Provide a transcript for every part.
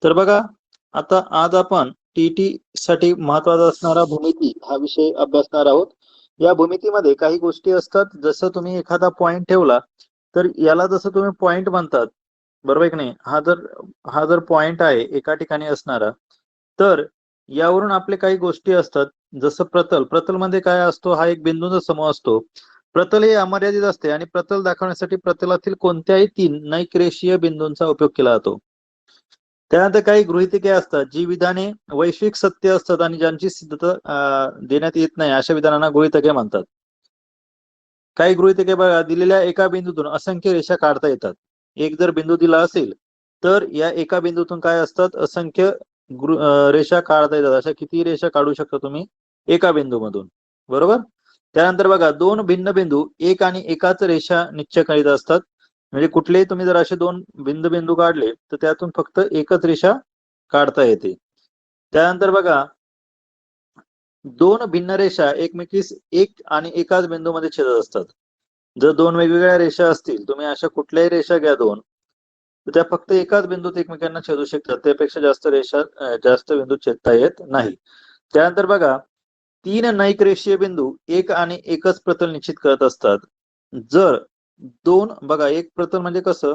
तर बघा, आता आज आपण टीटी साठी महत्वाचा असणारा भूमिती हा विषय अभ्यासणार आहोत. या भूमितीमध्ये काही गोष्टी असतात, जसं तुम्ही एखादा पॉइंट ठेवला तर याला जसं तुम्ही पॉइंट म्हणतात, बरोबर आहे की नाही? हा जर पॉइंट आहे एका ठिकाणी असणारा, तर यावरून आपले काही गोष्टी असतात. जसं प्रतल मध्ये काय असतो, हा एक बिंदूंचा समूह असतो. प्रतल हे अमर्यादित असते आणि प्रतल दाखवण्यासाठी प्रतलातील कोणत्याही तीन नैक रेषीय बिंदूंचा उपयोग केला जातो. त्यानंतर काही गृहीतके असतात, जी विधाने वैश्विक सत्य असतात आणि ज्यांची सिद्धता देण्यात येत नाही, अशा विधानांना गृहीतके म्हणतात. काही गृहीतके बघा, दिलेल्या एका बिंदूतून असंख्य रेषा काढता येतात. एक जर बिंदू दिला असेल तर या एका बिंदूतून काय असतात, असंख्य रेषा काढता येतात. अशा किती रेषा काढू शकता तुम्ही एका बिंदूमधून, बरोबर? त्यानंतर बघा, दोन भिन्न बिंदू एक आणि एकाच रेषा निश्चय करीत असतात. म्हणजे कुठलेही तुम्ही जर असे दोन बिंदू काढले तर त्यातून फक्त एकच रेषा काढता येते. त्यानंतर बघा, दोन भिन्न रेषा एकमेकीस एक आणि एकाच बिंदूमध्ये छेदत असतात. जर दोन वेगवेगळ्या रेषा असतील, तुम्ही अशा कुठल्याही रेषा घ्या दोन, तर त्या फक्त एकाच बिंदूत एकमेकांना छेदू शकतात. त्यापेक्षा जास्त बिंदू छेदता येत नाही. त्यानंतर बघा, तीन नैक रेषीय बिंदू एक आणि एकच प्रतल निश्चित करत असतात. जर दोन बघा, एक प्रतल म्हणजे कसं,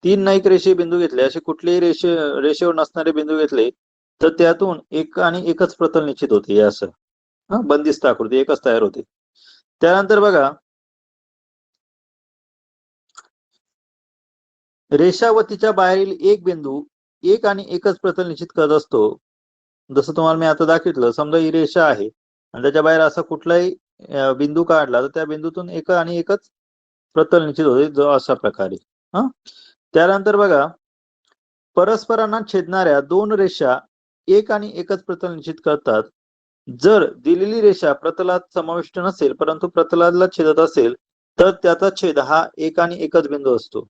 तीन नैक रेषीय बिंदू घेतले, असे कुठलेही रेषेवर नसणारे बिंदू घेतले तर त्यातून एक आणि एकच प्रतल निश्चित होते. हे असं बंदिस्त आकृती एकच तयार होते. त्यानंतर बघा, रेषावतीच्या बाहेरील एक बिंदू एक आणि एकच प्रतल निश्चित करत असतो. जसं तुम्हाला मी आता दाखवितलं, समजा ही रेषा आहे आणि त्याच्या बाहेर असा कुठलाही बिंदू काढला तर त्या बिंदूतून एक आणि एकच प्रतल निश्चित होते, जो अशा प्रकारे. हा, त्यानंतर बघा, परस्परांना छेदणाऱ्या दोन रेषा एक आणि एकच प्रतल निश्चित करतात. जर दिलेली रेषा प्रतलात समाविष्ट नसेल परंतु प्रतलाला छेदत असेल तर त्याचा छेद हा एक आणि एकच बिंदू असतो.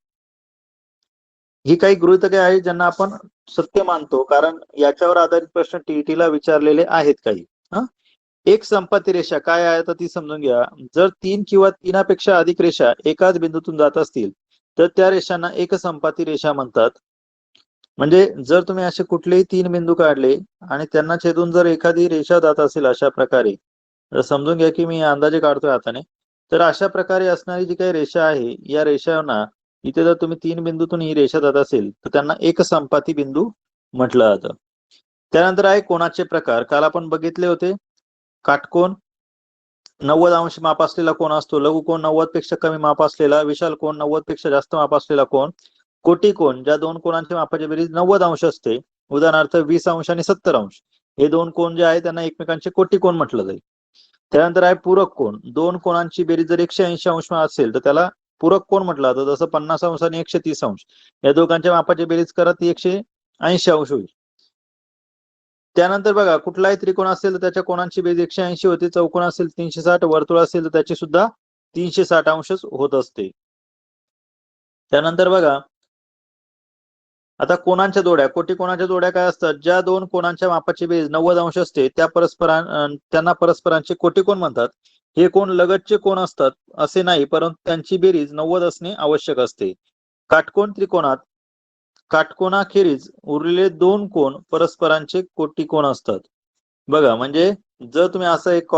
ही काही गृहीतके आहेत ज्यांना आपण सत्य मानतो, कारण याच्यावर आधारित प्रश्न टीईटीला विचारलेले आहेत काही. एक संपाती रेषा काय आहे तर ती समजून घ्या. जर तीन किंवा तीनापेक्षा अधिक रेषा एकाच बिंदूतून जात असतील तर त्या रेषांना एक संपाती रेषा म्हणतात. म्हणजे जर तुम्ही असे कुठलेही तीन बिंदू काढले आणि त्यांना छेदून जर एखादी रेषा जात असेल अशा प्रकारे, तर समजून घ्या की मी अंदाजे काढतोय हाताने, तर अशा प्रकारे असणारी जी काही रेषा आहे, या रेषांना इथे जर तुम्ही तीन बिंदूतून ही रेषा जात असेल तर त्यांना एक संपाती बिंदू म्हटलं जातं. त्यानंतर आहे कोनाचे प्रकार. काल आपण बघितले होते, काटकोन 90° माप असलेला कोन असतो, लघुकोन 90 पेक्षा कमी माप असलेला, विशाल कोन 90 पेक्षा जास्त माप असलेला कोन, कोटी कोन ज्या दोन कोनांच्या मापाची बेरीज 90° असते, उदाहरणार्थ 20° आणि 70°, हे दोन कोन जे आहे त्यांना एकमेकांचे कोटी कोन म्हटलं जाईल. त्यानंतर आहे पूरक कोन. दोन कोनांची बेरीज जर 180° असेल तर त्याला पूरक कोन म्हटलं जातं. जसं 50° आणि 130°, या दोघांच्या मापाची बेरीज करा ती 180° होईल. त्यानंतर बघा, कुठलाही त्रिकोण असेल तर त्याच्या कोनांची बेरीज 180 होते. चौकोन असेल 360, वर्तुळ असेल तर त्याची सुद्धा 360° होत असते. त्यानंतर बघा, आता कोनांच्या जोड्या, कोटी कोनाच्या जोड्या काय असतात, ज्या दोन कोनांच्या मापाची बेरीज 90° असते त्यांना परस्परांचे कोटीकोन म्हणतात. हे कोन लगतचे कोन असतात असे नाही, परंतु त्यांची बेरीज 90 असणे आवश्यक असते. काटकोन त्रिकोणात काटकोनाखेरीज उरलेले दोन कोन परस्परांचे कोटीकोन असतात. बघा, म्हणजे जर तुम्ही असा एक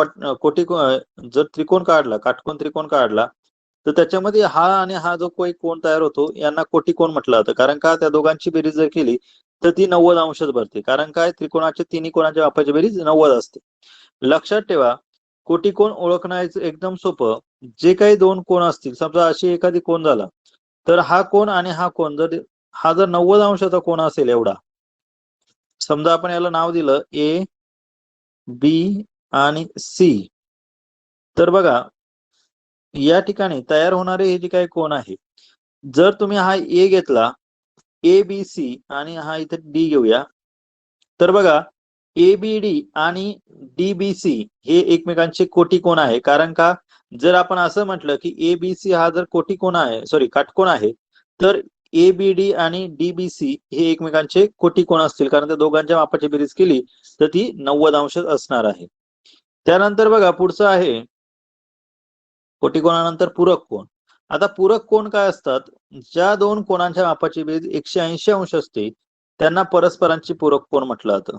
जर त्रिकोण काढला, काटकोन त्रिकोण काढला, तर त्याच्यामध्ये हा आणि हा जो काही कोन तयार होतो यांना कोटीकोन म्हटलं जातं. कारण का, त्या दोघांची बेरीज जर केली तर ती 90° भरते. कारण काय, त्रिकोणाच्या तिन्ही कोनाच्या मापाची बेरीज 90 असते. लक्षात ठेवा, कोटीकोन ओळखण्याचं एकदम सोपं. जे काही दोन कोन असतील, समजा अशी एखादी कोन झाला, तर हा कोन आणि हा कोन जर 90° कोन असेल एवढा, समजा आपण याला नाव दिलं ए बी आणि सी, तर बघा या ठिकाणी तयार होणारे हे जे काही कोन आहे, जर तुम्ही हा ए घेतला, ए बी सी, आणि हा इथे डी घेऊया, तर बघा एबीडी आणि डीबीसी हे एकमेकांचे कोटीकोन आहे. कारण का, जर आपण असं म्हटलं की एबीसी हा जर कोटीकोन आहे, सॉरी काटकोन आहे, तर एबीडी आणि डीबीसी हे एकमेकांचे कोटीकोन असतील, कारण त्या दोघांच्या मापाची बेरीज केली तर ती 90° असणार आहे. त्यानंतर बघा, पुढचं आहे कोटीकोनानंतर पूरक कोन. आता पूरक कोन काय असतात, ज्या दोन कोनांच्या मापाची बेरीज 180° असते त्यांना परस्परांची पूरक कोन म्हटलं जातं.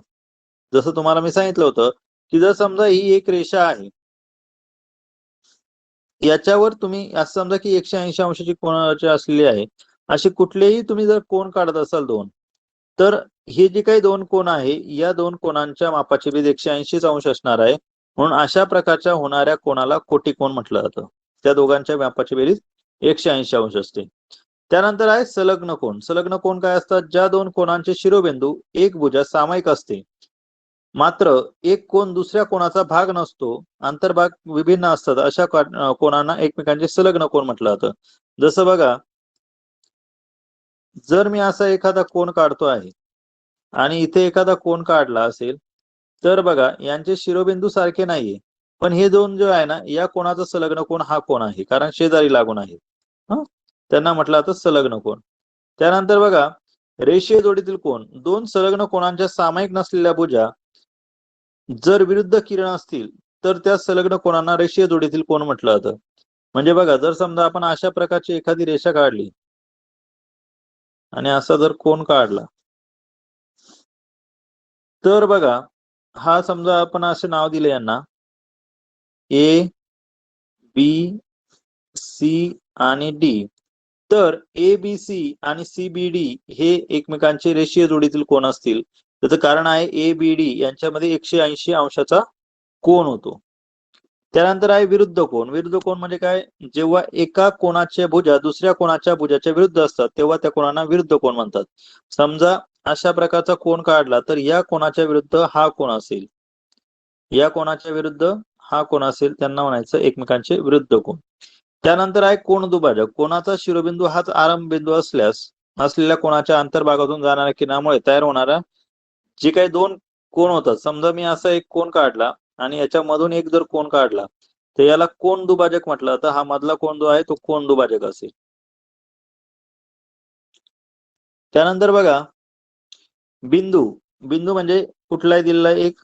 जसं तुम्हाला मी सांगितलं होतं की जर समजा ही एक रेषा आहे, याच्यावर तुम्ही असं समजा की 180 अंशाची कोनाची असलेली आहे, असे कुठलेही तुम्ही जर कोन काढत असाल दोन, तर हे जे काही दोन कोन आहे, या दोन कोनांच्या मापाची बेरीज 180 अंश असणार आहे. म्हणून अशा प्रकारच्या होणाऱ्या कोनाला कोटिकोन म्हटलं जातं. त्या दोघांच्या मापाची बेरीज 180 अंश असते. त्यानंतर आहे संलग्न कोन. संलग्न कोन काय असतात? ज्या दोन कोनांचे शिरोबिंदू एक भुजा सामायिक असते, मात्र एक कोन दुसऱ्या कोनाचा भाग नसतो, अंतर्भाग विभिन्न असतात, अशा कोनांना एकमेकांचे संलग्न कोन म्हटलं जातं. जसं बघा, जर मी असा एखादा कोन काढतो आहे आणि इथे एखादा कोन काढला असेल, तर बघा यांचे शिरोबिंदू सारखे नाहीये, पण हे दोन जो आहे ना, या कोनाचा संलग्न कोन हा कोन आहे, कारण शेजारी लागून आहे. त्यांना म्हटलं जातं संलग्न कोन. त्यानंतर बघा, रेषीय जोडीतील कोन. दोन संलग्न कोनांच्या सामायिक नसलेल्या भुजा जर विरुद्ध किरण असतील, तर त्या संलग्न कोनांना रेषीय जोडीतील कोन म्हटलं जातं. म्हणजे बघा, जर समजा आपण अशा प्रकारची एखादी रेषा काढली आणि असा जर कोन काढला, तर बघा, हा समजा आपण असे नाव दिले यांना ए, बी, सी आणि डी. तर ए बी सी आणि सी बी डी हे एकमेकांचे रेषीय जोडीतील कोन असतील. त्याचं कारण आहे ए बी डी यांच्यामध्ये 180 अंशाचा कोन होतो. त्यानंतर आहे विरुद्ध कोन. विरुद्ध कोन म्हणजे काय? जेव्हा एका कोनाच्या भुजा दुसऱ्या कोनाच्या भुजाच्या विरुद्ध असतात, तेव्हा त्या कोनांना विरुद्ध कोन म्हणतात. समजा अशा प्रकारचा कोन काढला, तर या कोनाच्या विरुद्ध हा कोन असेल, या कोनाच्या विरुद्ध हा कोन असेल, त्यांना म्हणायचं एकमेकांचे विरुद्ध कोन. त्यानंतर आहे कोन दुभाजक. कोनाचा शिरोबिंदू हाच आरंभ बिंदू असलेल्या कोनाच्या अंतर्भागातून जाणाऱ्या किरणामुळे तयार होणारा जे काही दोन कोन होतात, समजा मी असा एक कोन काढला आणि याच्यामधून एक जर कोन काढला, तर याला कोन दुभाजक म्हटलं जातं. हा मधला कोन जो आहे तो कोन दुभाजक असेल. त्यानंतर बघा, बिंदू. बिंदू म्हणजे कुठलाही दिलेला एक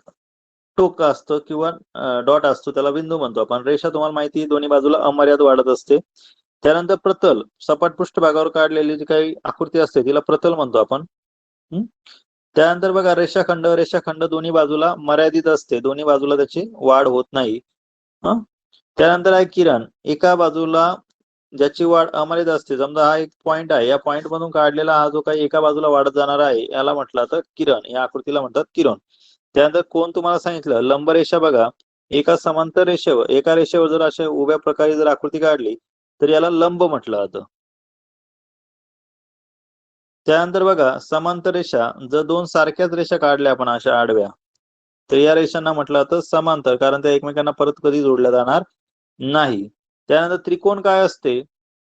टोक असतं किंवा डॉट असतो, त्याला बिंदू म्हणतो आपण. रेषा तुम्हाला माहिती आहे, दोन्ही बाजूला अमर्याद वाढत असते. त्यानंतर प्रतल. सपाट पृष्ठभागावर काढलेली जी काही आकृती असते तिला प्रतल म्हणतो आपण. त्यानंतर बघा, रेषाखंड. रेषाखंड दोन्ही बाजूला मर्यादित असते, दोन्ही बाजूला त्याची वाढ होत नाही. त्यानंतर आहे किरण. एका बाजूला ज्याची वाढ अमर्यादित असते, समजा हा एक पॉइंट आहे, या पॉइंट मधून काढलेला हा जो काही एका बाजूला वाढत जाणार आहे, याला म्हटलं जातं किरण. या आकृतीला म्हणतात किरण. त्यानंतर कोन तुम्हाला सांगितलं. लंब रेषा. बघा, एका समांतर रेषेवर, एका रेषेवर जर अशा उभ्या प्रकारे जर आकृती काढली, तर याला लंब म्हटलं जातं. त्यानंतर बघा, समांतर रेषा. जर दोन सारख्याच रेषा काढल्या आपण अशा आडव्या, तर या रेषांना म्हटलं जातं समांतर, कारण त्या एकमेकांना परत कधी जोडल्या जाणार नाही. त्यानंतर त्रिकोण काय असते?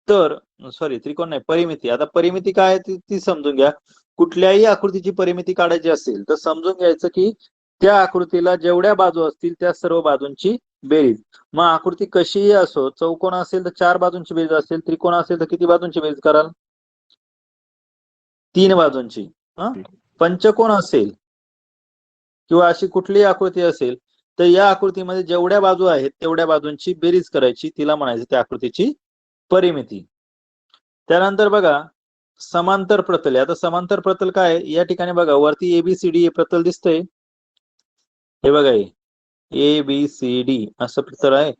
तर सॉरी, त्रिकोण नाही, परिमिती. आता परिमिती काय आहे ती समजून घ्या. कुठल्याही आकृतीची परिमिती काढायची असेल, तर समजून घ्यायचं की त्या आकृतीला जेवढ्या बाजू असतील त्या सर्व बाजूंची बेरीज. मग आकृती कशीही असो, चौकोन असेल तर 4 बाजूंची बेरीज असेल, त्रिकोण असेल तर किती बाजूंची बेरीज कराल? 3 बाजूंची. पंचकोन असेल किंवा अशी कुठलीही आकृती असेल, तर या आकृतीमध्ये जेवढ्या बाजू आहेत तेवढ्या बाजूंची बेरीज करायची, तिला म्हणायचं त्या आकृतीची परिमिती. त्यानंतर बघा, समांतर प्रतल. आता समांतर प्रतल काय? या ठिकाणी बघा, वरती एबीसीडी हे प्रतल दिसतंय. हे बघा, ए बी सी डी असं प्रतल आहे.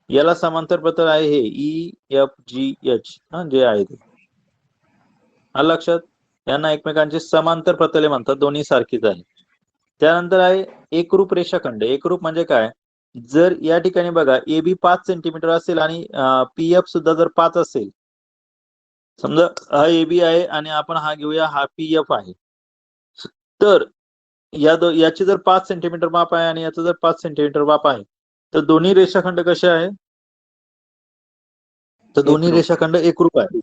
याला समांतर प्रतल आहे हे ई एफ जी एच, जे आहे ते. आलं लक्षात? यांना एकमेकांचे समांतर प्रतले म्हणतात, दोन्ही सारखीच आहे. त्यानंतर आहे एकरूप रेषाखंड. एकरूप म्हणजे काय? जर या ठिकाणी बघा, एबी 5 सेंटीमीटर असेल आणि पीएफ सुद्धा जर 5 असेल, समजा हा एबी आहे आणि आपण हा घेऊया, हा पीएफ आहे, तर याची जर 5 सेंटीमीटर माप आहे आणि याचं जर 5 सेंटीमीटर माप आहे, तर दोन्ही रेषाखंड कसे आहे? तर दोन्ही रेषाखंड एकरूप आहे.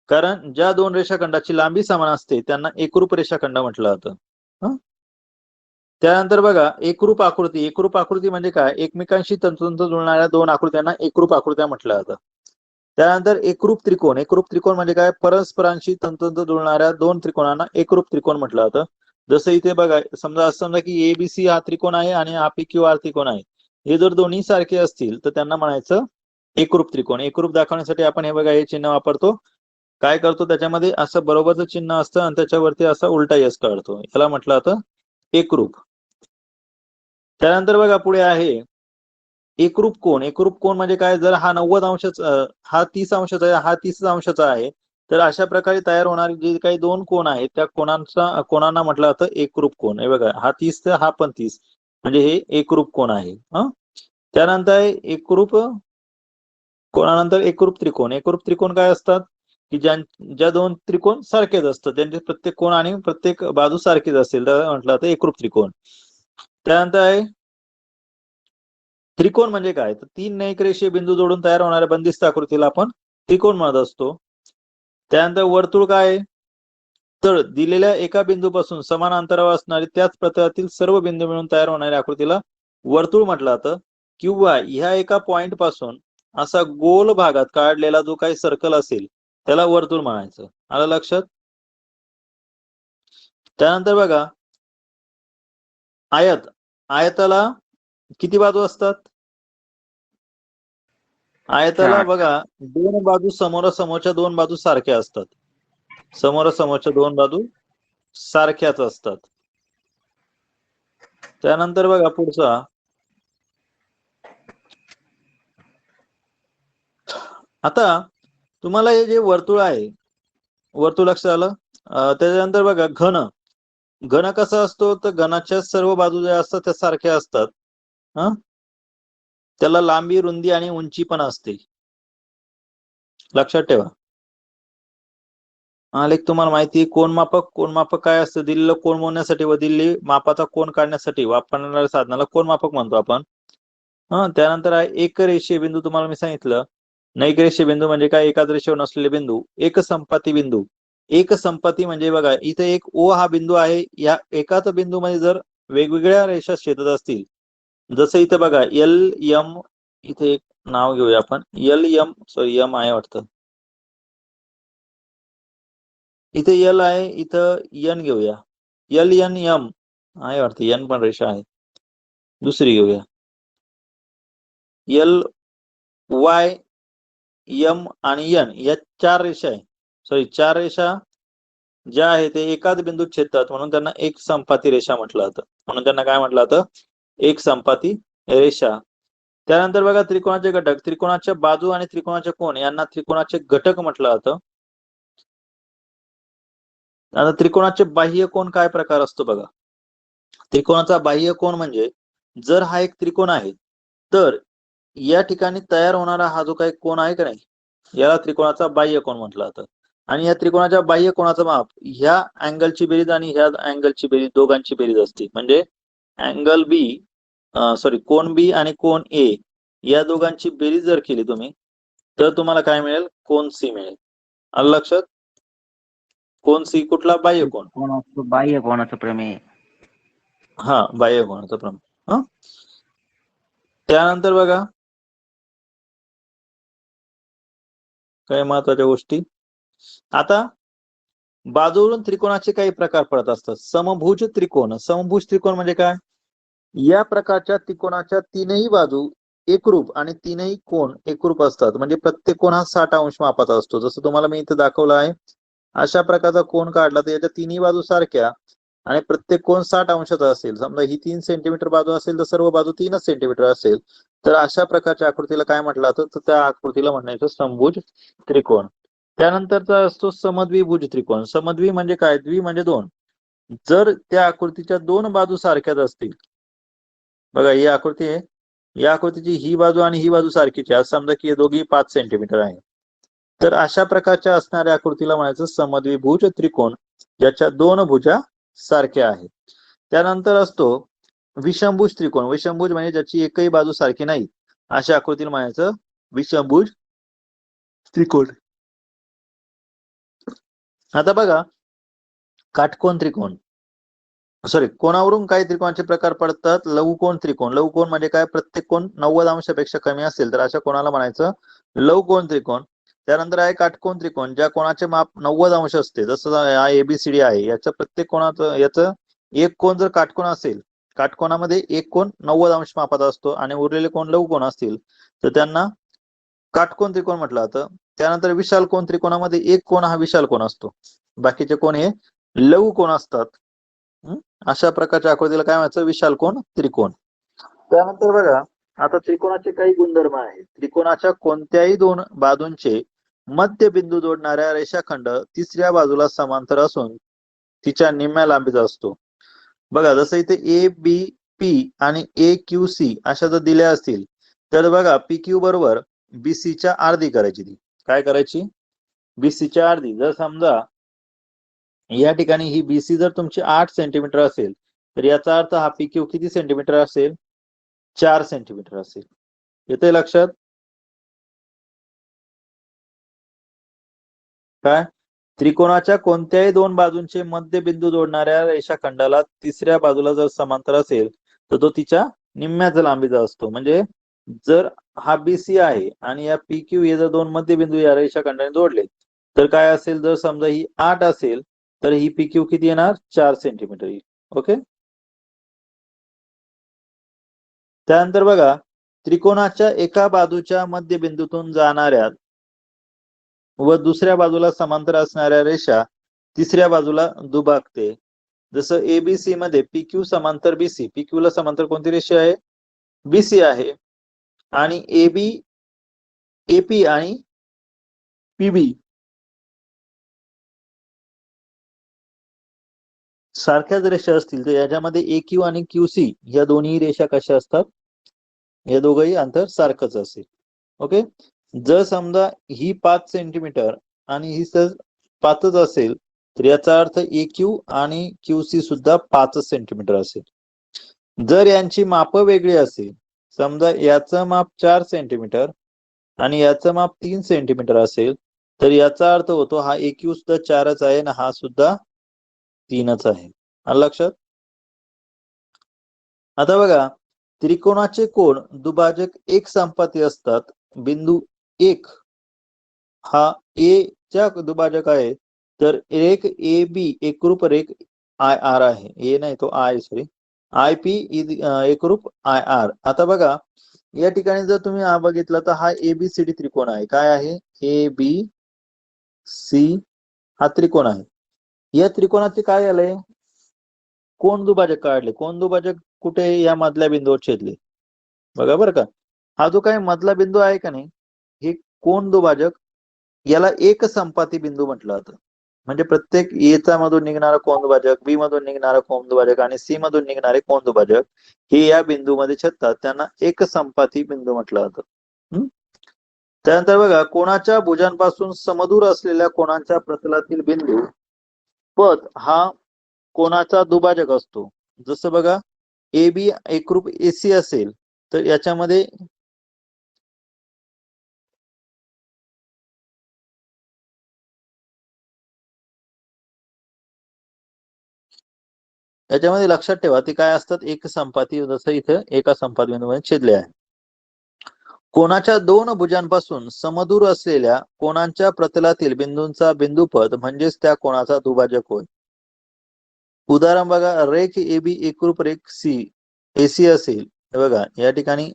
कारण ज्या दोन रेषाखंडाची लांबी समान असते त्यांना एकरूप रेषाखंड म्हटलं जातं. त्यानंतर बघा, एकरूप आकृती. एकरूप आकृती म्हणजे काय? एकमेकांशी तंतोतंत जुळणाऱ्या दोन आकृत्यांना एकरूप आकृत्या म्हटलं जातं. त्यानंतर एकरूप त्रिकोण. एकरूप त्रिकोण म्हणजे काय? परस्परांशी तंतोतंत जुळणाऱ्या दोन त्रिकोणांना एकरूप त्रिकोण म्हटलं जातं. जसं इथे बघा, समजा असं समजा की एबीसी हा त्रिकोण आहे आणि हा पीक्यू आर त्रिकोण आहे. हे जर दोन्ही सारखे असतील तर त्यांना म्हणायचं एकरूप त्रिकोण. एकरूप दाखवण्यासाठी आपण हे बघा, हे चिन्ह वापरतो. काय करतो त्याच्यामध्ये असं बरोबरचं चिन्ह असतं आणि त्याच्यावरती असा उलटा यस काढतो, याला म्हटलं जातं एकरूप. त्यानंतर बघा पुढे आहे एकरूप कोन. एकरूप कोन म्हणजे काय, जर हा 90 अंशाचा हा 30 अंशाचा आहे, हा 30 अंशाचा आहे, तर अशा प्रकारे तयार होणारे जे काही दोन कोन आहेत त्या कोनांना म्हटलं जातं एकरूप कोन. हे बघा हा 30 तर हा पण 30, म्हणजे हे एकरूप कोन आहे. त्यानंतर एकरूप कोणानंतर एकरूप त्रिकोण. एकरूप त्रिकोण काय असतात की ज्या दोन त्रिकोण सारखेच असतात, त्यांचे प्रत्येक कोन आणि प्रत्येक बाजू सारखीच असतील, तर म्हटलं जातं एकरूप त्रिकोण. त्यानंतर आहे त्रिकोण म्हणजे काय, तर तीन न्यायिक रेषीय बिंदू जोडून तयार होणाऱ्या बंदिस्त आकृतीला आपण त्रिकोण म्हणत असतो. त्यानंतर वर्तुळ काय आहे, तर दिलेल्या एका बिंदूपासून समान अंतरावर असणारी त्याच प्रतलातील सर्व बिंदू मिळून तयार होणाऱ्या आकृतीला वर्तुळ म्हटलं जातं. किंवा ह्या एका पॉइंट पासून असा गोल भागात काढलेला जो काही सर्कल असेल त्याला वर्तुळ म्हणायचं. आलं लक्षात? त्यानंतर बघा आयत. आयताला किती बाजू असतात? आयताला बघा दोन बाजू समोरासमोरच्या दोन बाजू सारख्या असतात. समोरासमोरच्या दोन बाजू सारख्याच असतात. त्यानंतर बघा पुढचा, आता तुम्हाला हे जे वर्तुळ आहे, वर्तुळ लक्षात आलं. त्याच्यानंतर बघा घन. घन कसा असतो, तर घनाच्या सर्व बाजू ज्या असतात त्या सारख्या असतात. त्याला लांबी, रुंदी आणि उंची पण असते, लक्षात ठेवा. आलेख तुम्हाला माहिती आहे. कोनमापक. कोनमापक काय असतं, दिलेलं कोन मोजण्यासाठी व दिलेली मापाचा कोन काढण्यासाठी वापरणाऱ्या साधनाला कोनमापक म्हणतो आपण. त्यानंतर आहे एकरेषीय बिंदू. तुम्हाला मी सांगितलं नैक रेषीय बिंदू म्हणजे काय, एकाच रेषेवर नसलेले बिंदू. एकसंपाती बिंदू. एकसंपाती म्हणजे बघा इथे एक ओ हा बिंदू आहे, या एकाच बिंदू मध्ये जर वेगवेगळ्या रेषा छेदत असतील, जसं इथं बघा एल एम, इथे एक नाव घेऊया आपण, एल एम, सॉरी एम आहे वाटतं, इथे एल आहे, इथं एन घेऊया, एल एन एम आहे वाटतं, एन पण रेषा आहे. दुसरी घेऊया एल वाय एम आणि एन, या चार रेषा आहे, सॉरी चार रेषा ज्या आहे ते एकाच बिंदूत छेदतात, म्हणून त्यांना एक संपाती रेषा म्हटलं जातं. म्हणून त्यांना काय म्हटलं जातं, एक संपाती रेषा. त्यानंतर बघा त्रिकोणाचे घटक. त्रिकोणाच्या बाजू आणि त्रिकोणाचे कोन यांना त्रिकोणाचे घटक म्हटलं जातं. आता त्रिकोणाचे बाह्य कोन काय प्रकार असतो बघा. त्रिकोणाचा बाह्य कोन म्हणजे जर हा एक त्रिकोण आहे, तर या ठिकाणी तयार होणारा हा जो काही कोन आहे का नाही, याला त्रिकोणाचा बाह्य कोन म्हटलं जातं. आणि या त्रिकोणाच्या बाह्य कोनाचं माप ह्या अँगलची बेरीज आणि ह्या अँगलची बेरीज, दोघांची बेरीज असते. म्हणजे अँगल बी, सॉरी कोन बी आणि कोन ए या दोघांची बेरीज जर केली तुम्ही, तर तुम्हाला काय मिळेल, कोन सी मिळेल. आलं लक्षात? कोन सी कुठला, बाह्य कोन. बाह्य कोनाचं प्रमेय. हा, बाह्य कोनाचा प्रमेय. त्यानंतर बघा काही महत्वाच्या गोष्टी. आता बाजूवरून त्रिकोणाचे काही प्रकार पडत असतात. समभुज त्रिकोण. समभुज त्रिकोण म्हणजे काय, या प्रकारच्या त्रिकोणाच्या तीनही बाजू एकरूप आणि तीनही कोन एकरूप असतात. म्हणजे प्रत्येक कोन हा 60 अंश मापाचा असतो. जसं तुम्हाला मी इथे दाखवलं आहे, अशा प्रकारचा कोन काढला तर याच्या तिन्ही बाजू सारख्या आणि प्रत्येक कोन 60 अंशाचा असेल. समजा ही 3 सेंटीमीटर बाजू असेल तर सर्व बाजू 3च सेंटीमीटर असेल, तर अशा प्रकारच्या आकृतीला काय म्हटलं जातं, तर त्या आकृतीला म्हणायचं समभुज त्रिकोण. त्यानंतरचा असतो समद्विभुज त्रिकोण. समद्वि म्हणजे काय, द्वि म्हणजे दोन. जर त्या आकृतीच्या दोन बाजू सारख्याच असतील, बघा ही आकृती आहे, या आकृतीची ही बाजू आणि ही बाजू सारखीची आहे, समजा की हे दोघी 5 सेंटीमीटर आहे, तर अशा प्रकारच्या असणाऱ्या आकृतीला म्हणायचं समद्विभुज त्रिकोण, ज्याच्या दोन भुजा सारख्या आहेत. त्यानंतर असतो विषमभुज त्रिकोण. विषमभुज म्हणजे ज्याची एकही बाजू सारखी नाही, अशा आकृतीला म्हणायचं विषमभुज त्रिकोण. आता बघा काटकोन त्रिकोण, सॉरी कोणावरून काही त्रिकोणाचे प्रकार पडतात. लघुकोन त्रिकोण. लघुकोन म्हणजे काय, प्रत्येक कोन 90 अंशापेक्षा कमी असेल तर अशा कोणाला म्हणायचं लघुकोन त्रिकोण. त्यानंतर आहे काटकोन त्रिकोण, ज्या कोणाचे माप 90 अंश असते. जसं एबीसीडी आहे, याच्या प्रत्येक कोणाचं याचं एक कोन जर काटकोन असेल, काटकोनामध्ये एक कोन 90 अंश मापाचा असतो आणि उरलेले कोन लघुकोन असतील, तर त्यांना काटकोन त्रिकोण म्हटलं जातं. त्यानंतर विशाल कोन त्रिकोणामध्ये एक कोन हा विशाल कोन असतो, बाकीचे कोन हे लघु कोन असतात. अशा प्रकारच्या आकृतीला काय म्हणायचं? विशाल कोन त्रिकोण. त्यानंतर बघा, आता त्रिकोणाचे काही गुणधर्म आहेत. त्रिकोणाच्या कोणत्याही दोन बाजूंचे मध्यबिंदू जोडणाऱ्या रेषाखंड तिसऱ्या बाजूला समांतर असून तिच्या निम्म्या लांबीचा असतो. बघा, जसं इथे ए बी पी आणि ए क्यू सी अशा जर दिल्या असतील तर बघा, पी क्यू बरोबर बीसी च्या अर्धी करायची. ती काय करायची? बीसी च्या अर्धी. जर समजा या ठिकाणी ही बीसी जर तुमची 8 सेंटीमीटर असेल तर याचा अर्थ हा पी क्यू किती सेंटीमीटर असेल? 4 सेंटीमीटर असेल. येते लक्षात? काय? त्रिकोणाच्या कोणत्याही दोन बाजूंचे मध्यबिंदू जोडणाऱ्या रेषाखंडाला तिसऱ्या बाजूला जर समांतर असेल तर तो तिच्या निम्म्याच लांबीचा असतो. म्हणजे जर हा बीसी आहे आणि या पी क्यू हे जर दोन मध्यबिंदू या रेषाखंडाने जोडले तर काय असेल? जर समजा ही 8 असेल तर ही पी क्यू किती येणार? 4 सेंटीमीटर येईल. ओके. त्यानंतर बघा, त्रिकोणाच्या एका बाजूच्या मध्यबिंदूतून जाणाऱ्या व दुसऱ्या बाजूला समांतर असणाऱ्या रेषा तिसऱ्या बाजूला दुभागते. जसं एबीसी मध्ये पीक्यू समांतर बीसी, पीक्यू ला समांतर कोणती रेषा आहे? बीसी आहे. आणि एबी एपी आणि पीबी सारख्याच रेषा असतील तर याच्यामध्ये ए क्यू आणि क्यू सी या दोन्ही रेषा कशा असतात? हे दोघंही अंतर सारखंच असेल. ओके. जर समजा ही 5 सेंटीमीटर आणि ही 5च असेल तर याचा अर्थ ए क्यू आणि क्यू सी सुद्धा 5 सेंटीमीटर असेल. जर यांची माप वेगळी असेल, समजा याचं माप 4 सेंटीमीटर आणि याचं माप 3 सेंटीमीटर असेल तर याचा अर्थ होतो हा ए क्यू सुद्धा 4च आहे आणि हा सुद्धा 3च आहे. आलं लक्षात? आता बघा, त्रिकोणाचे कोन दुभाजक एक संपाती असतात. बिंदू 1 हा ए च्या दुभाजक आहे तर रेख ए बी एकरूप रेख आय आर आहे. ए नाही, तो आय, सॉरी, आय पी एकरूप आय आर. आता बघा, या ठिकाणी जर तुम्ही हा बघितला तर हा एबीसीडी त्रिकोण आहे. काय आहे? ए बी सी हा त्रिकोण आहे. या त्रिकोणाचे काय आलंय? कोण दुभाजक काढले. कोण दुभाजक कुठे? या मधल्या बिंदूवर छेदले. बघा बरं का, हा जो काही मधला बिंदू आहे का नाही, हे कोण दुभाजक, याला एक संपाती बिंदू म्हटलं जातं. म्हणजे प्रत्येक ए चा मधून निघणारा कोन दुभाजक, बी मधून निघणारा कोन दुभाजक आणि सी मधून निघणारे कोन दुभाजक हे या बिंदूमध्ये छेदतात. त्यांना एक संपाती बिंदू म्हटलं जातं. त्यानंतर बघा, कोणाच्या भुजांपासून समदूर असलेल्या कोणाच्या प्रतलातील बिंदू पद हा कोणाचा दुभाजक असतो. जसं बघा, ए बी एकरूप एसी असेल तर याच्यामध्ये लक्षात ठेवा ते काय असतात? एक संपाती. जसं इथं एका संपाती बिंदूमध्ये छेदले आहे. कोणाच्या दोन भुजांपासून समदूर असलेल्या कोणाच्या प्रतलातील बिंदूंचा बिंदुपद म्हणजेच त्या कोणाचा दुभाजक होय. उदाहरण बघा, रेख ए बी एकरूप रेख सी एसी असेल. बघा, या ठिकाणी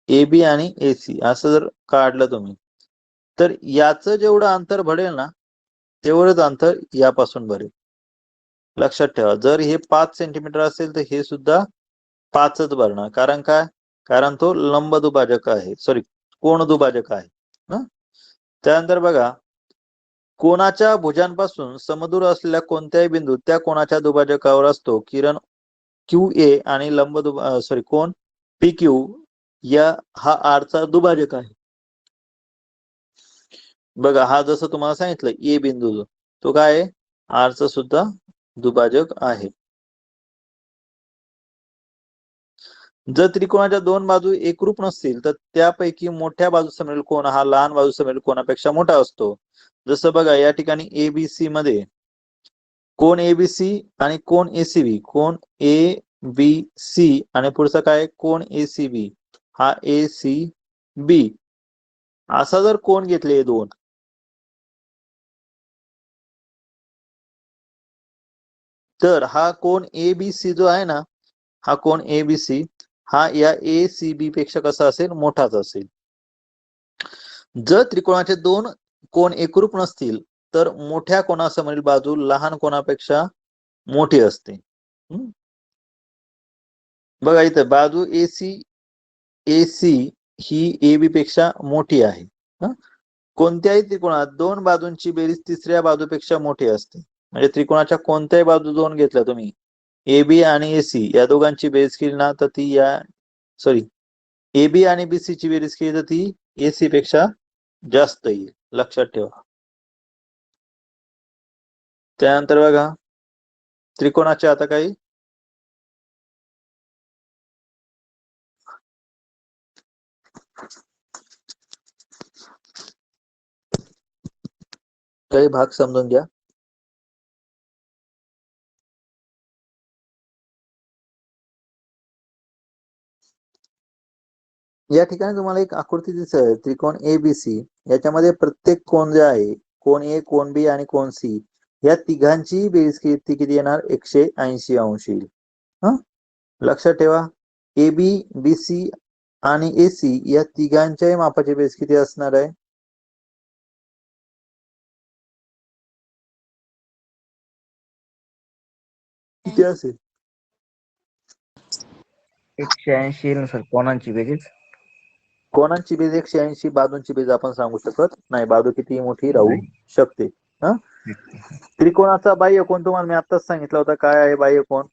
ए बी आणि एसी असं जर काढलं तुम्ही तर याचं जेवढं अंतर भरेल ना तेवढंच अंतर यापासून भरेल. लक्षात ठेवा, जर हे 5 सेंटीमीटर असेल तर हे सुद्धा 5च भरणार. कारण काय? कारण तो लंब दुभाजक आहे, सॉरी, कोन दुभाजक आहे. त्यानंतर बघा, कोणाच्या भुजांपासून समदूर असलेल्या कोणत्याही बिंदू त्या कोणाच्या दुभाजकावर असतो. किरण क्यू ए आणि लंब कोन पी क्यू या हा आर चा दुभाजक आहे. बघा, हा जसं तुम्हाला सांगितलं ए बिंदू तो काय आहे? आर चा सुद्धा दुभाजक आहे. जर त्रिकोणाच्या दोन बाजू एकरूप नसतील तर त्यापैकी मोठ्या बाजूसमोरील कोन हा लहान बाजूसमोरील कोनापेक्षा मोठा असतो. जसं बघा, या ठिकाणी एबीसी मध्ये कोन एबीसी आणि कोन ACB, cone A B C आणि पुढचा काय? कोन एसीबी हा एसीबी असा जर कोन घेतले दोन तर हा कोन एबीसी जो आहे ना, हा कोन एबीसी हा या ACB पेक्षा कसा असेल, मोठाच असेल. जर त्रिकोणाचे दोन कोण एकरूप नसतील तर मोठ्या कोणासमोरील बाजू लहान कोणापेक्षा मोठी असते. बघा इथं बाजू AC ही AB पेक्षा मोठी आहे. कोणत्याही त्रिकोणात दोन बाजूंची बेरीज तिसऱ्या बाजूपेक्षा मोठी असते. म्हणजे त्रिकोणाच्या कोणत्याही बाजू दोन घेतल्या तुम्ही, AB आणि AC या दोघांची बेरीज केली ना तर ती AB आणि BC ची बेरीज केली तर ती AC पेक्षा जास्त येईल, लक्षात ठेवा. त्यानंतर बघा त्रिकोणाचे आता काही भाग समजून घ्या. या ठिकाणी तुम्हाला एक आकृती दिसेल, त्रिकोण ABC. याच्यामध्ये प्रत्येक कोण जे आहे, कोण A, कोण B आणि कोण C या तिघांची बेरीज किती येणार, 180 अंश येईल. लक्षात ठेवा, AB, BC आणि AC या तिघांच्याही मापाची बेरीज किती असणार आहे, किती असेल? 180 येईल सर कोणाची बेरीज. कोणाची बेरीज 180, बाजूंची बेरीज आपण सांगू शकत नाही, बाजू किती मोठी राहू शकते. त्रिकोणाचा बाह्य कोन तुम्हाला मी आताच सांगितलं होतं काय आहे बाह्य कोन.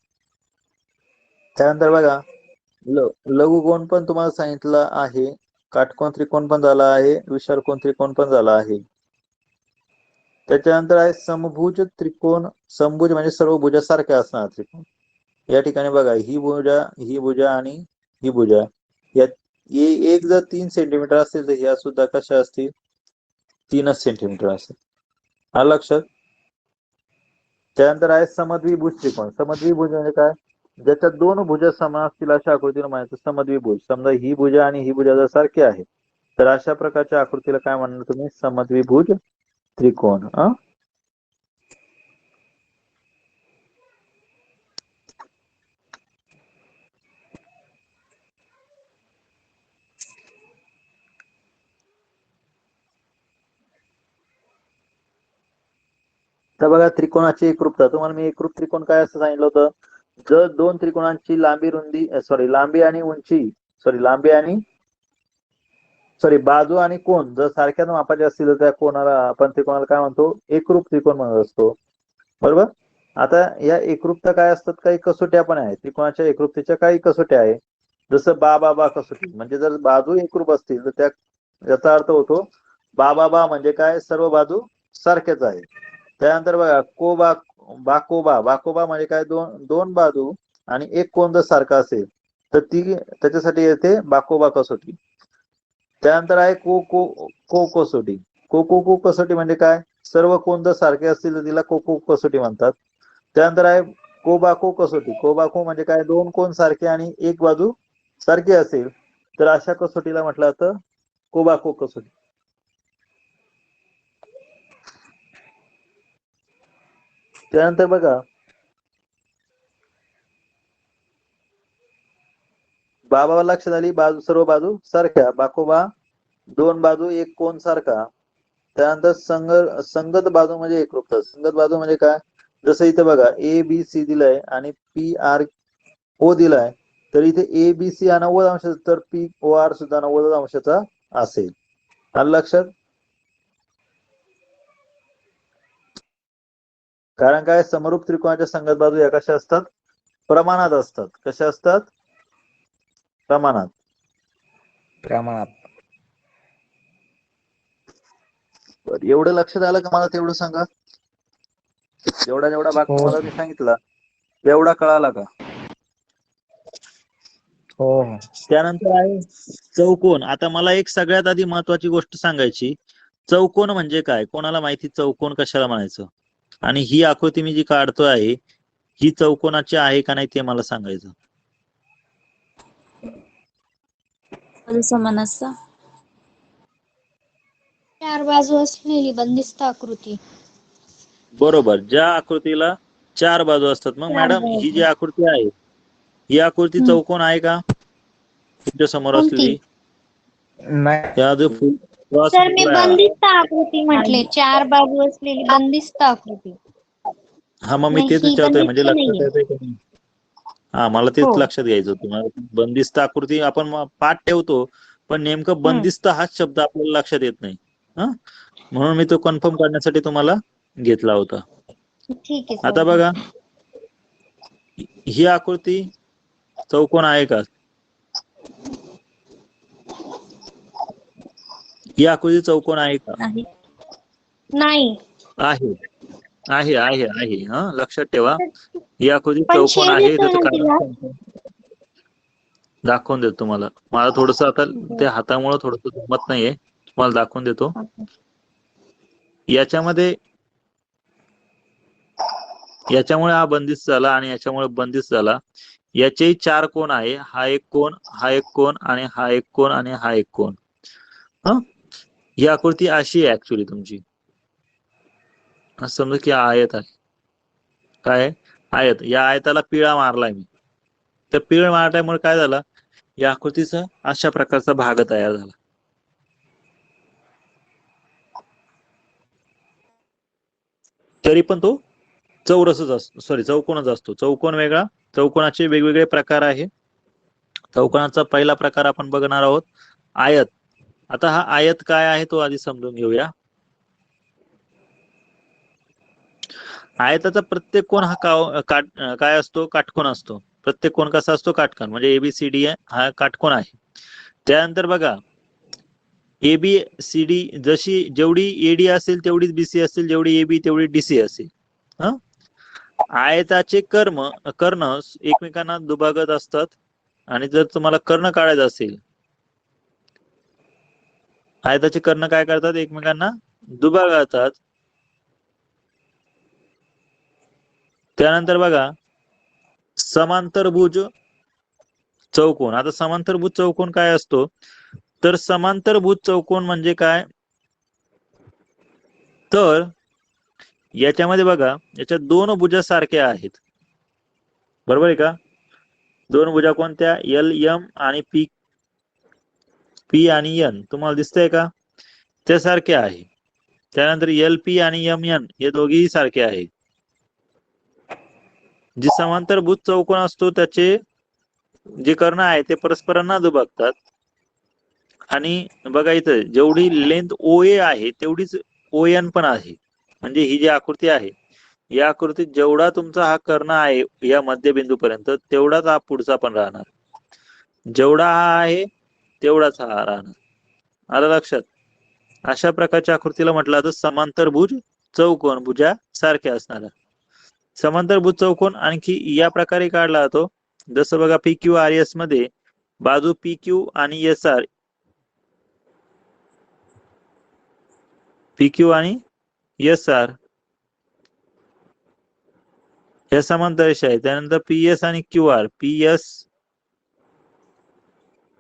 त्यानंतर बघा लघुकोन पण तुम्हाला सांगितलं आहे, काटकोन त्रिकोण पण झाला आहे, विषारकोन त्रिकोण पण झाला आहे. त्याच्यानंतर आहे समभुज त्रिकोण. समभुज म्हणजे सर्व भुजासारखे असणार त्रिकोण. या ठिकाणी बघा ही भुजा आणि ही भुजा, या एक जर 3 सेंटीमीटर असेल तर ह्या सुद्धा कशा असतील, 3च सेंटीमीटर असेल. हा लक्षात. त्यानंतर आहे समद्विभुज त्रिकोण. समद्विभुज म्हणजे काय, ज्याच्यात दोन भुजा समान असतील अशा आकृतीला म्हणायचं समद्विभुज. समजा ही भुजा आणि ही भुजा जर सारखी आहे तर अशा प्रकारच्या आकृतीला काय म्हणणार तुम्ही, समद्विभुज त्रिकोण. तर बघा त्रिकोणाची एकरूपता, तुम्हाला मी एकरूप त्रिकोण काय असं सांगितलं होतं, जर दोन त्रिकोणांची लांबी आणि उंची बाजू आणि कोण जर सारख्याच मापाचे असतील तर त्या कोणाला आपण त्रिकोणाला काय म्हणतो, एकरूप त्रिकोण म्हणत असतो. बरोबर. आता या एकरूपता काय असतात, काही कसोट्या पण आहेत त्रिकोणाच्या एकरूपतेच्या, काही कसोट्या आहे. जसं बा कसोटी, म्हणजे जर बाजू एकरूप असतील तर त्या याचा अर्थ होतो बा म्हणजे काय, सर्व बाजू सारख्याच आहे. त्यानंतर बघा बाकोबा म्हणजे काय, दोन बाजू आणि एक कोन जर सारखा असेल तर ती त्याच्यासाठी येते बाकोबा कसोटी. त्यानंतर आहे को कसोटी. को कसोटी म्हणजे काय, सर्व कोन जर सारखे असतील तर तिला को कसोटी म्हणतात. त्यानंतर आहे कोबाको कसोटी. कोबाको म्हणजे काय, दोन कोन सारखे आणि एक बाजू सारखी असेल तर अशा कसोटीला म्हटलं जातं कोबाको कसोटी. त्यानंतर बघा बाबा लक्षात आली, सर्व बाजू सारख्या. बाकोबा दोन बाजू एक कोन सारखा. त्यानंतर संगत बाजू म्हणजे एकरूपता. संगत बाजू म्हणजे काय, जसं इथे बघा ABC दिलाय आणि PRO दिलाय, तर इथे ABC हा 90 अंशाचा तर POR सुद्धा 90 अंशाचा असेल. आलं लक्षात. कारण काय, समरूप त्रिकोणाच्या संगत बाजू या कशा असतात, प्रमाणात असतात. कशा असतात, प्रमाणात. एवढं लक्षात आलं का मला, तेवढं सांगा. जेवढा भाग तुम्हाला मी सांगितला तेवढा कळाला का? हो. त्यानंतर आहे चौकोन. आता मला एक सगळ्यात आधी महत्वाची गोष्ट सांगायची, चौकोन म्हणजे काय, कोणाला माहिती चौकोन कशाला म्हणायचं, आणि ही आकृती मी जी काढतोय आहे ही चौकोनाची आहे का नाही ते मला सांगायचं. समान असता, चार बाजू असलेली बंदिस्त आकृती. बरोबर, ज्या आकृतीला चार बाजू असतात. मग मॅडम ही जी आकृती आहे ही आकृती चौकोन आहे का? तुमच्या समोर कोणती? असलेली नाही या जो क्रॉस सर मी निघाला, बंदिस्त आकृती म्हटले, 4 बाजू असलेली बंदिस्त आकृती. हा मग मी नाही, तेच ही विचारतोय, म्हणजे बंदिस्त लक्षात नाहीये. येतंय का नाही? हा, मला तेच हो. लक्षात घ्यायचं होतं. बंदिस्त आकृती आपण पाठ ठेवतो, पण नेमकं बंदिस्त हाच शब्द आपल्याला लक्षात येत नाही. हा, म्हणून मी तो कन्फर्म करण्यासाठी तुम्हाला घेतला होता. ठीक आहे आता सर. बघा, ही आकृती चौकोन आहे का? ही आकृती चौकोन आहे का? आहे. नाही. आहे आहे आहे आहे हा, लक्षात ठेवा. ही आकृती पण चौकोन छेद आहे, येतोय त्याचं ना कारण तिला. सांगतो. दाखवून देतो तुम्हाला. मला थोडस आता त्या हातामुळे थोडस जमत नाहीये, तुम्हाला दाखवून देतो. याच्यामुळे हा बंदिस्त झाला आणि याच्यामुळे बंदिस्त झाला. याचेही 4 कोण आहे. हा एक कोण, हा एक कोण, आणि हा एक कोण, आणि हा एक कोण. हा, ही आकृती अशी आहे ऍक्च्युली तुमची. असं समजा की आयत आहे. काय आयत? या आयताला पिळा मारलाय मी. तर पिळ मारल्यामुळे काय झालं, या आकृतीचा अशा प्रकारचा भाग तयार झाला. तरी पण तो चौरसच असतो, सॉरी चौकोनच असतो. चौकोन वेगळा, चौकोनाचे वेगवेगळे प्रकार आहे. चौकोनाचा पहिला प्रकार आपण बघणार आहोत, आयत. आता हा आयत काय आहे तो आधी समजून घेऊया. आयताचा प्रत्येक कोण हा काय असतो? काटकोन असतो. प्रत्येक कोण कसा असतो? काटकोन. म्हणजे एबीसीडी हा काटकोन आहे. त्यानंतर बघा, एबीसीडी जशी जेवढी एडी असेल तेवढीच बीसी असेल, जेवढी एबी तेवढी डीसी असेल. हा, आयताचे कर्ण एकमेकांना दुभागत असतात. आणि जर तुम्हाला कर्ण काढायचं असेल, आयताचे कर्ण काय करतात? एकमेकांना दुभागतात. त्यानंतर बघा, समांतरभुज चौकोन. आता समांतरभुज चौकोन काय असतो? तर समांतरभुज चौकोन म्हणजे काय? तर याच्यामध्ये बघा, याच्या 2 भुजा सारख्या आहेत. बरोबर आहे का? 2 भुजा कोणत्या? एल एम आणि पी, पी आणि एन. तुम्हाला दिसतंय का? त्या सारख्या आहे. त्यानंतर एल पी आणि एम एन हे दोघेही सारखे आहेत. जे समांतरभुज चौकोन असतो त्याचे जे कर्ण आहे ते परस्परांना दुभागतात. आणि बघा इथं जेवढी लेंथ ओ ए आहे तेवढीच ओ एन पण आहे. म्हणजे ही जी आकृती आहे, या आकृतीत जेवढा तुमचा हा कर्ण आहे या मध्यबिंदू पर्यंत, तेवढाच हा पुढचा पण राहणार. जेवढा हा आहे तेवढाच हा राहणार. आलं लक्षात? अशा प्रकारच्या आकृतीला म्हटलं जातं समांतरभुज चौकोन, भुजा सारख्या असणारा. समांतरभुज चौकोन आणखी या प्रकारे काढला जातो. जसं बघा, पी क्यू आर एस मध्ये बाजू पी क्यू आणि एस आर, पी क्यू आणि एस आर या समांतर रेषा आहे. त्यानंतर पी एस आणि क्यू आर, पी एस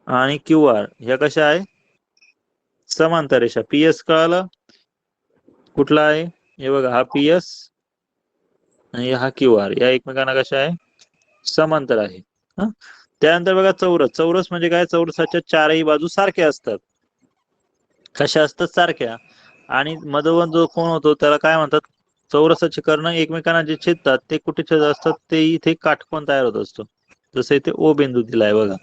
आणि क्यू आर ह्या कशा आहे? समांतर रेषा. पी एस कळालं कुठला आहे? हे बघा, हा पी एस आणि हा क्यू आर या एकमेकांना कशा आहे? समांतर आहे. त्यानंतर बघा चौरस. चौरस म्हणजे काय? चौरसाच्या 4ही बाजू सारख्या असतात. कशा असतात? सारख्या. आणि मधोमध जो कोण होतो त्याला काय म्हणतात? चौरसाचे कर्ण एकमेकांना जे छेदतात ते कुठे छेद असतात? ते इथे काटकोन तयार होत असतो. जसं इथे ओ बिंदू दिलाय बघा.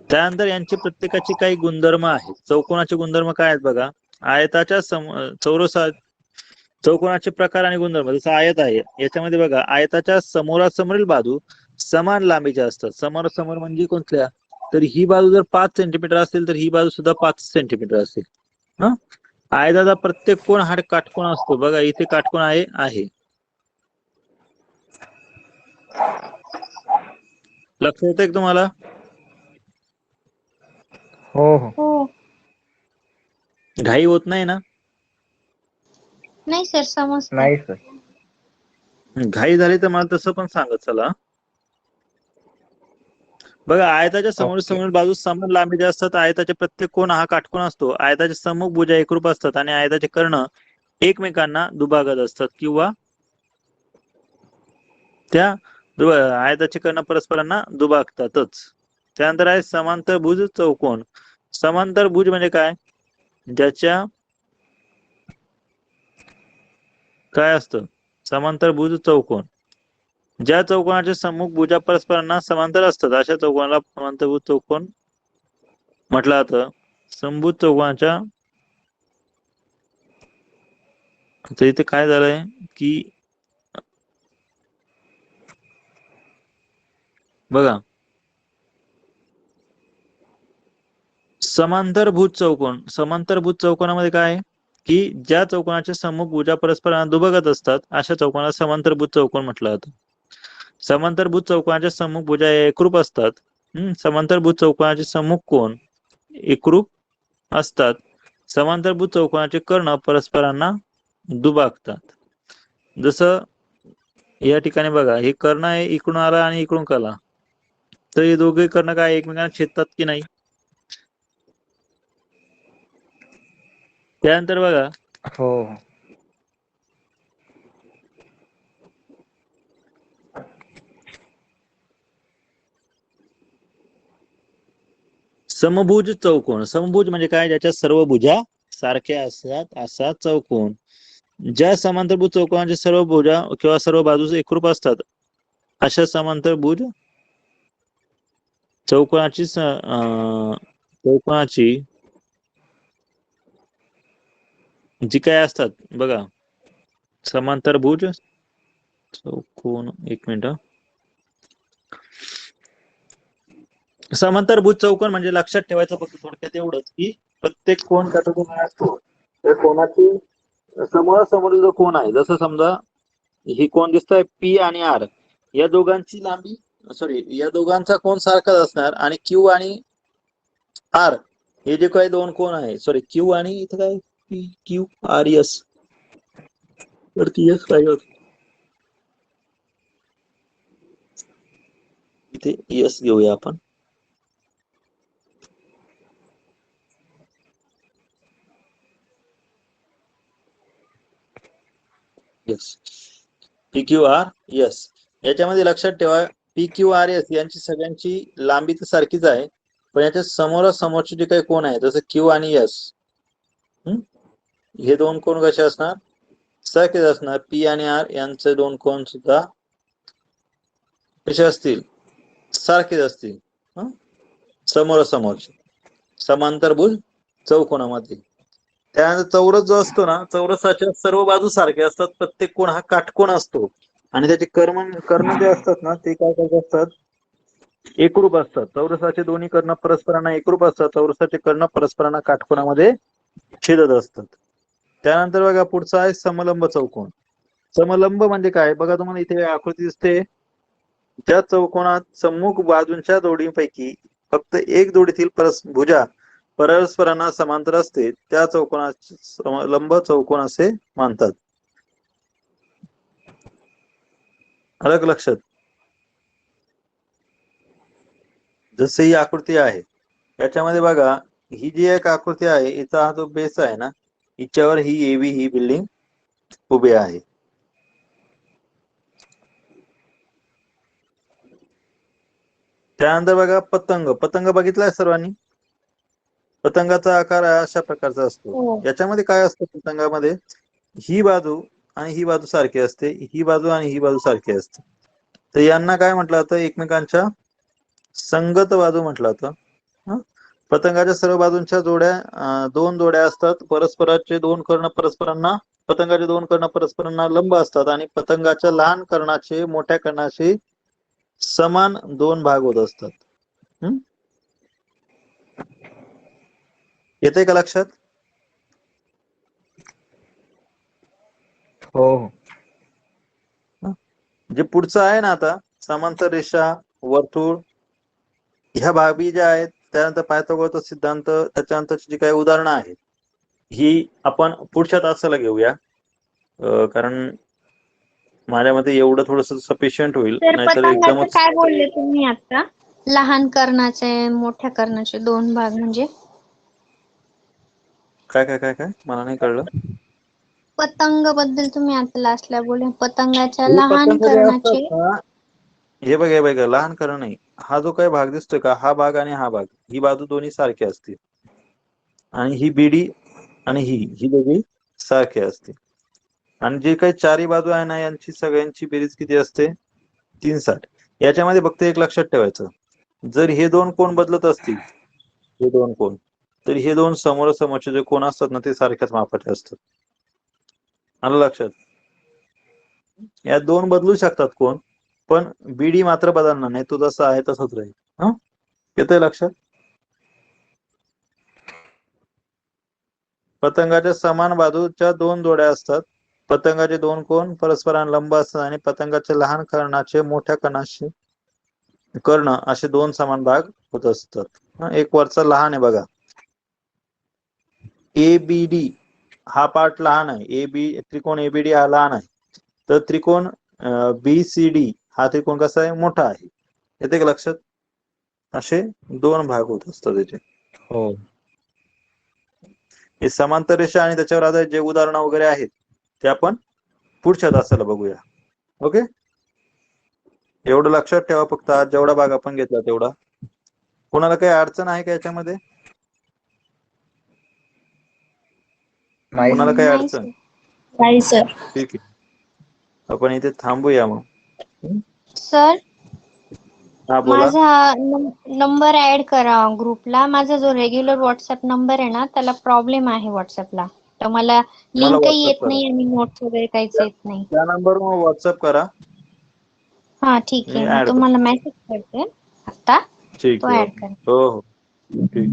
त्यानंतर यांचे प्रत्येकाचे काही गुणधर्म आहेत. चौकोनाचे गुणधर्म काय आहेत बघा. आयताच्या चौकोनाचे प्रकार आणि गुणधर्म. जसं आयत आहे, याच्यामध्ये बघा, आयताच्या समोरासमोरील बाजू समान लांबीच्या असतात. समोरासमोर म्हणजे कोणत्या? तर ही बाजू जर 5 सेंटीमीटर असेल तर ही बाजू सुद्धा 5 सेंटीमीटर असेल. हा, आयताचा प्रत्येक कोण हा काटकोन असतो. बघा इथे काटकोन आहे. लक्षात येतंय का तुम्हाला? हो हो. हो. घाई होत नाही ना? नाही सर, समजतं. नाही सर. घाई झाली तर मला तसं पण सांगत चला. बघा, आयताच्या ओके. समोर बाजू समान लांबीच्या असतात. आयताचे प्रत्येक कोण हा काटकोन असतो. आयताचे सम्मुख भुजा एकरूप असतात आणि आयताचे कर्ण एकमेकांना दुभागत असतात किंवा त्या आयताचे कर्ण परस्परांना दुभागतातच. त्यानंतर आहे समांतरभुज चौकोन. समांतरभुज म्हणजे काय? ज्याच्या काय असतं? समांतरभुज चौकोन, ज्या चौकोनाचे सम्मुख भुजा परस्परांना समांतर असतात अशा चौकोनाला समांतरभुज चौकोन म्हटलं जातं. समभुज चौकोनाच्या तर इथे काय झालंय की बघा, समांतरभुज चौकोन, समांतरभुज चौकोनामध्ये काय आहे की ज्या चौकोनाचे सम्मुख भुजा परस्परांना दुभगत असतात अशा चौकोनाला समांतरभुज चौकोन म्हटलं जातं. समांतरभुज चौकोनाच्या सम्मुख भुजा एकरूप असतात. समांतरभुज चौकोनाचे सम्मुख कोन एकरूप असतात. समांतरभुज चौकोनाचे कर्ण परस्परांना दुभागतात. जसं या ठिकाणी बघा, हे कर्ण आहे, इकडून आला आणि इकडून आला, तर हे दोघे कर्ण काय एकमेकांना छेदतात की नाही? त्यानंतर बघा, हो समभुज चौकोन. समभुज म्हणजे काय? ज्याच्या सर्व भुजा सारख्या असतात असा चौकोन. ज्या समांतरभुज चौकोनाच्या सर्व भुजा किंवा सर्व बाजू एकरूप असतात अशा समांतरभुज चौकोनाची चौकोनाची जी काय असतात बघा, समांतरभुज चौकोन, एक मिनिट. समांतरभुज चौकोन म्हणजे लक्षात ठेवायचं फक्त थोडक्यात एवढंच की प्रत्येक कोन त्याचा जो असतो त्या कोनाची समोरासमोर जो कोन आहे, जसं समजा ही कोन दिसतोय पी आणि आर, या दोघांची लांबी या दोघांचा कोन सारखाच असणार आणि क्यू आणि आर हे जे काही दोन कोन आहे, क्यू आणि इथं काय पी क्यू आर एस, तर ती एस पाहिजे होती इथे, एस घेऊया आपण. Yes, P Q R S. याच्यामध्ये लक्षात ठेवा पी क्यू आर एस यांची सगळ्यांची लांबी तर सारखीच आहे, पण याच्या समोरासमोरचे जे काही कोन आहे जसं क्यू आणि एस, हे दोन कोन कसे असणार? सारखेच असणार. पी आणि आर यांचे दोन कोन सुद्धा कसे असतील? सारखेच असतील. समोरासमोरचे समांतरभुज चौकोनामध्ये. त्यानंतर चौरस जो असतो ना, चौरसाच्या सर्व बाजू सारख्या असतात, प्रत्येक कोण हा काटकोन असतो आणि त्याचे कर्ण जे असतात ना ते काय करत असतात? एकरूप असतात. चौरसाचे दोन्ही कर्ण परस्परांना एकरूप असतात. चौरसाचे कर्ण परस्परांना काटकोनामध्ये छेदत असतात. त्यानंतर बघा पुढचा आहे समलंब चौकोन. समलंब म्हणजे काय? बघा तुम्हाला इथे आकृती दिसते, ज्या चौकोनात सम्मुख बाजूंच्या जोडींपैकी फक्त एक जोडीतील भुजा परस्परांना समांतर असते त्या चौकोनाचे समलंब चौकोन असे मानतात. अलग लक्षात. जसे ही आकृती आहे याच्यामध्ये बघा, ही जी एक आकृती आहे हिचा हा जो बेस आहे ना, हिच्यावर ही एव्ही ही बिल्डिंग उभी आहे. त्यानंतर बघा पतंग. पतंग बघितलाय सर्वांनी? पतंगाचा आकार अशा प्रकारचा असतो. हो. याच्यामध्ये काय असतं? पतंगामध्ये ही बाजू आणि ही बाजू सारखी असते, ही बाजू आणि ही बाजू सारखी असते. तर यांना काय म्हटलं जातं? एकमेकांच्या संगत बाजू म्हटलं जातं. पतंगाच्या सर्व बाजूंच्या जोड्या दोन जोड्या असतात. परस्पराचे दोन कर्ण परस्परांना पतंगाचे दोन कर्ण परस्परांना लंब असतात आणि पतंगाच्या लहान कर्णाचे मोठ्या कर्णाशी समान दोन भाग होत असतात. येते का लक्षात? हो जे पुढचं आहे ना आता, समांतर रेषा, वर्तुळ, ह्या बाबी ज्या आहेत, त्यानंतर पायथागोरसचा सिद्धांत, त्याच्यानंतरची जी काही उदाहरणं आहेत ही आपण पुढच्या तासाला घेऊया, कारण माझ्या मते एवढं थोडस सफिशियंट होईल, तर नाहीतर पतंगाचं एकदमच. काय बोलले तुम्ही आता? लहान कर्णाचे मोठ्या कर्णाचे दोन भाग म्हणजे काय काय काय काय मला नाही कळलं. पतंग बद्दल तुम्ही आता लास्टला बोलले, पतंगाच्या हे लहान पतंग जे असतात कर्णाचे. ना, हे बघा लहान कर्ण नाही, हा जो काही भाग दिसतोय का, हा भाग आणि हा भाग, ही बाजू दोन्ही सारखी असते आणि ही बीडी आणि ही दोघी सारखी असते. आणि जे काही चारही बाजू आहे ना, यांची सगळ्यांची बेरीज किती असते? 360. याच्यामध्ये फक्त एक लक्षात ठेवायचं, जर हे दोन कोण बदलत असतील, हे दोन कोण, तर हे दोन समोरासमोरचे जे कोण असतात ना, ते सारख्याच मापाचे असतात. आलं लक्षात? या दोन बदलू शकतात कोण, पण बीडी मात्र बदलणार नाही, तो जसा आहे तसाच राहील. हा, येतंय लक्षात? पतंगाच्या समान बाजूच्या दोन जोड्या असतात. पतंगाचे दोन कोण परस्परांना लंब असतात आणि पतंगाच्या लहान कर्णाचे मोठ्या कणाशी कर्ण असे दोन समान भाग होत असतात. एक वरचा लहान आहे बघा, एबीडी हा पार्ट लहान आहे, त्रिकोण एबीडी हा लहान आहे, तर त्रिकोण बीसीडी हा त्रिकोण कसा आहे? मोठा आहे. येते का लक्षात? असे दोन भाग होत असतात त्याचे. हो. हे समांतर रेषा आणि त्याच्यावर आधारित जे उदाहरणं वगैरे आहेत ते आपण पुढच्या तासाला बघूया. ओके, एवढं लक्षात ठेवा फक्त. आज जेवढा भाग आपण घेतला तेवढा. कोणाला काही अडचण आहे का याच्यामध्ये? नाही. कोणाला काही नाही अडचण? सर. नाही सर. ठीक आहे, आपण इथे थांबूया मग. सर, हा बोला. माझा नंबर ऍड करा ग्रुपला. माझा जो रेग्युलर व्हॉट्सअप नंबर आहे ना, त्याला प्रॉब्लेम आहे व्हॉट्सअपला, तर मला मला लिंकही व्हॉट्सअप येत करा, नाही आणि नोट्स वगैरे काहीच त्या येत नाही. त्या नंबरवर व्हॉट्सअप करा. हा ठीक मी आहे, मी ऍड करतो. तुम्हाला मेसेज करते आता, ठीक तो आहे, ऍड ओके. करा. हो हो, ठीक.